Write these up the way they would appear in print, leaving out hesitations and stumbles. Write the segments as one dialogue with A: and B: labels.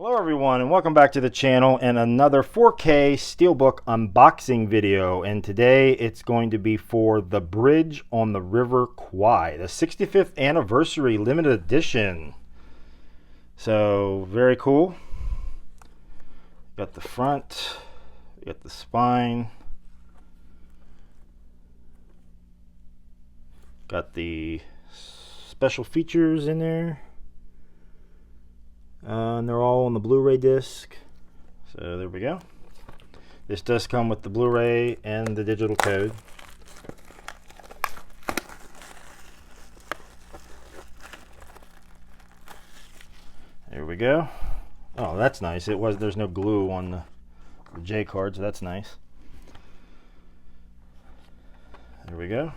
A: Hello everyone and welcome back to the channel and another 4K Steelbook unboxing video, and today it's going to be for the Bridge on the River Kwai, the 65th anniversary limited edition. So very cool. Got the front, got the spine, got the special features in there. And they're all on the Blu-ray disc. So there we go. This does come with the Blu-ray and the digital code. There we go. Oh, that's nice. There's no glue on the J card, so that's nice. There we go.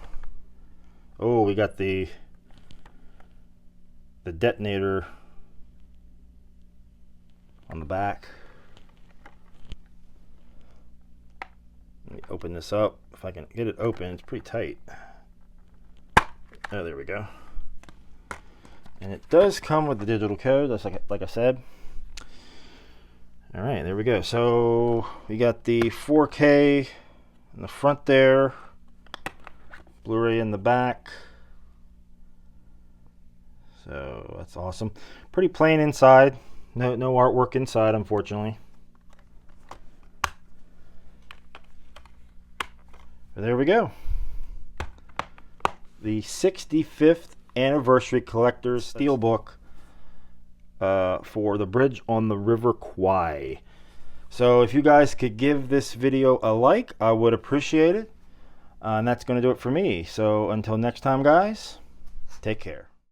A: Oh, we got the detonator on the back. Let me open this up. If I can get it open, it's pretty tight. Oh, there we go. And it does come with the digital code, that's like I said. All right, there we go. So we got the 4K in the front there, Blu-ray in the back. So that's awesome. Pretty plain inside. No artwork inside, unfortunately. But there we go. The 65th anniversary collector's steelbook for the Bridge on the River Kwai. So if you guys could give this video a like, I would appreciate it. And that's going to do it for me. So until next time, guys, take care.